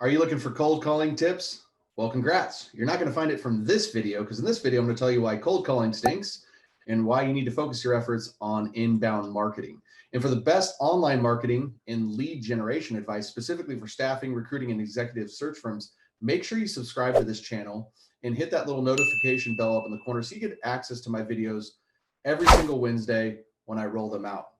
Are you looking for cold calling tips? Well, congrats. You're not going to find it from this video because in this video, I'm going to tell you why cold calling stinks and why you need to focus your efforts on inbound marketing. And for the best online marketing and lead generation advice, specifically for staffing, recruiting, and executive search firms, make sure you subscribe to this channel and hit that little notification bell up in the corner so you get access to my videos every single Wednesday when I roll them out.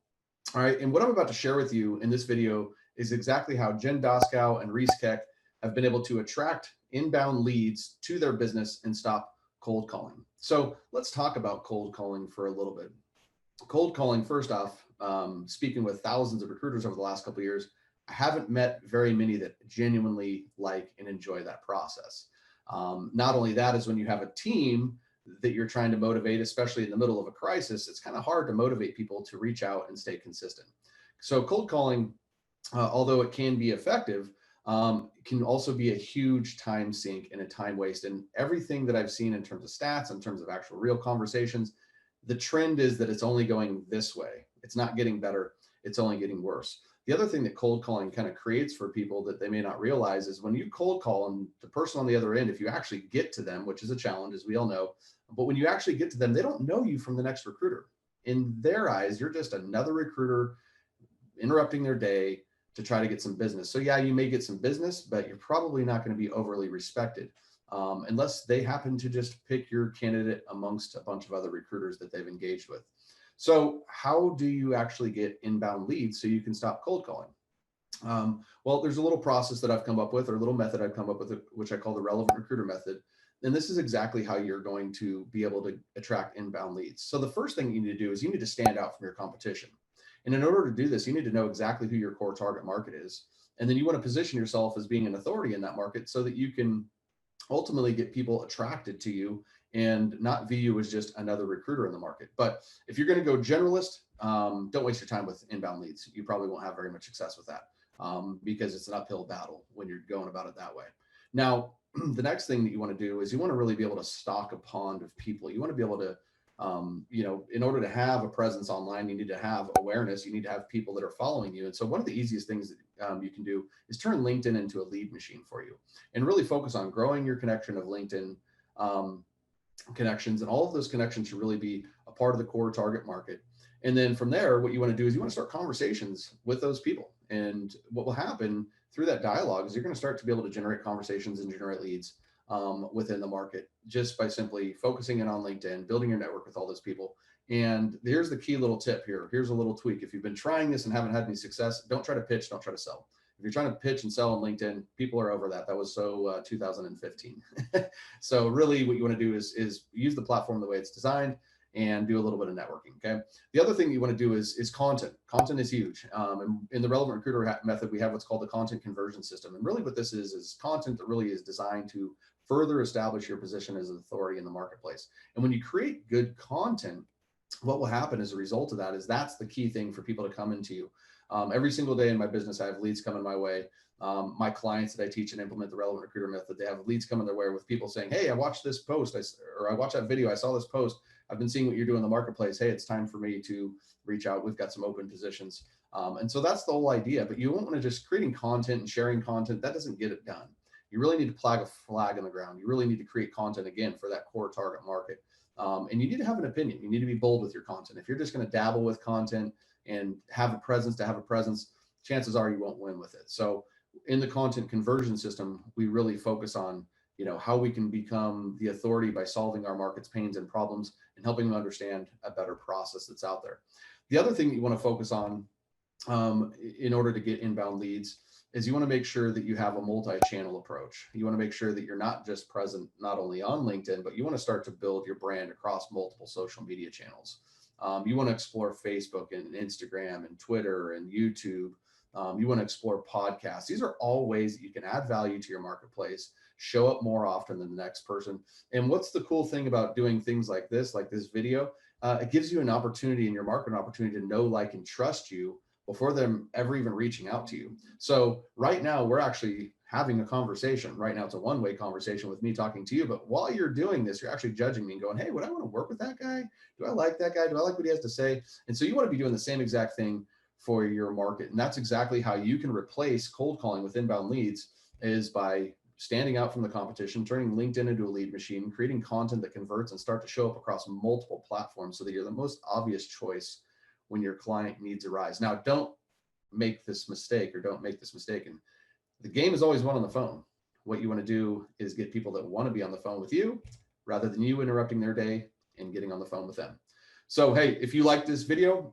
All right, and what I'm about to share with you in this video is exactly how Jen Doskow and Reese Keck have been able to attract inbound leads to their business and stop cold calling. So let's talk about cold calling for a little bit. Cold calling, first off, speaking with thousands of recruiters over the last couple of years, I haven't met very many that genuinely like and enjoy that process. Not only that is when you have a team that you're trying to motivate, especially in the middle of a crisis, it's kind of hard to motivate people to reach out and stay consistent. So cold calling, although it can be effective, can also be a huge time sink and a time waste. And everything that I've seen in terms of stats, in terms of actual real conversations, the trend is that it's only going this way. It's not getting better. It's only getting worse. The other thing that cold calling kind of creates for people that they may not realize is when you cold call and the person on the other end, if you actually get to them, which is a challenge, as we all know, but when you actually get to them, they don't know you from the next recruiter. In their eyes, you're just another recruiter interrupting their day to try to get some business. So yeah, you may get some business, but you're probably not going to be overly respected unless they happen to just pick your candidate amongst a bunch of other recruiters that they've engaged with. So how do you actually get inbound leads so you can stop cold calling? Well, there's a little process that I've come up with, or a little method I've come up with, which I call the relevant recruiter method. And this is exactly how you're going to be able to attract inbound leads. So the first thing you need to do is you need to stand out from your competition. And in order to do this, you need to know exactly who your core target market is. And then you want to position yourself as being an authority in that market so that you can ultimately get people attracted to you and not view you as just another recruiter in the market. But if you're going to go generalist, don't waste your time with inbound leads. You probably won't have very much success with that because it's an uphill battle when you're going about it that way. Now, the next thing that you want to do is you want to really be able to stock a pond of people. You want to be able to, in order to have a presence online, you need to have awareness. You need to have people that are following you. And so one of the easiest things that you can do is turn LinkedIn into a lead machine for you and really focus on growing your connection of LinkedIn connections. And all of those connections should really be a part of the core target market. And then from there, what you want to do is you want to start conversations with those people. And what will happen through that dialogue is you're going to start to be able to generate conversations and generate leads within the market just by simply focusing in on LinkedIn, building your network with all those people. And here's the key little tip here. Here's a little tweak. If you've been trying this and haven't had any success, don't try to pitch, don't try to sell. If you're trying to pitch and sell on LinkedIn, people are over that. That was so 2015. So really what you want to do is use the platform the way it's designed and do a little bit of networking. Okay. The other thing you want to do is content. Content is huge. And in the relevant recruiter method, we have what's called the content conversion system. And really what this is content that really is designed to further establish your position as an authority in the marketplace. And when you create good content, what will happen as a result of that is that's the key thing for people to come into you. Every single day in my business, I have leads coming my way. My clients that I teach and implement the relevant recruiter method, they have leads coming their way with people saying, hey, I watched this post, or I watched that video, I saw this post, I've been seeing what you're doing in the marketplace. Hey, it's time for me to reach out. We've got some open positions. And so that's the whole idea, but you won't want to just creating content and sharing content. That doesn't get it done. You really need to flag a flag on the ground. You really need to create content again for that core target market. And you need to have an opinion. You need to be bold with your content. If you're just going to dabble with content and have a presence to have a presence, chances are you won't win with it. So in the content conversion system, we really focus on, how we can become the authority by solving our market's pains and problems and helping them understand a better process that's out there. The other thing that you want to focus on in order to get inbound leads is you want to make sure that you have a multi-channel approach. You want to make sure that you're not just present not only on LinkedIn, but you want to start to build your brand across multiple social media channels. You want to explore Facebook and Instagram and Twitter and YouTube. You want to explore podcasts. These are all ways that you can add value to your marketplace, show up more often than the next person. And what's the cool thing about doing things like this video? It gives you an opportunity in your market, an opportunity to know, like, and trust you before them ever even reaching out to you. So right now we're actually having a conversation. Right now it's a one-way conversation with me talking to you, but while you're doing this, you're actually judging me and going, hey, would I want to work with that guy? Do I like that guy? Do I like what he has to say? And so you want to be doing the same exact thing for your market. And that's exactly how you can replace cold calling with inbound leads is by standing out from the competition, turning LinkedIn into a lead machine, creating content that converts and start to show up across multiple platforms so that you're the most obvious choice when your client needs arise. Now, don't make this mistake, and the game is always won on the phone. What you want to do is get people that want to be on the phone with you rather than you interrupting their day and getting on the phone with them. So, hey, if you like this video,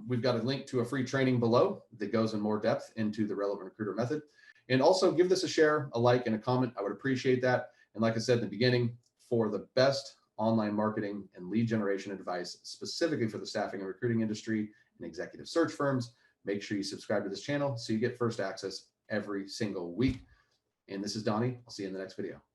we've got a link to a free training below that goes in more depth into the relevant recruiter method. And also give this a share, a like, and a comment. I would appreciate that. And like I said in the beginning, for the best online marketing and lead generation advice, specifically for the staffing and recruiting industry and executive search firms, make sure you subscribe to this channel so you get first access every single week. And this is Donnie. I'll see you in the next video.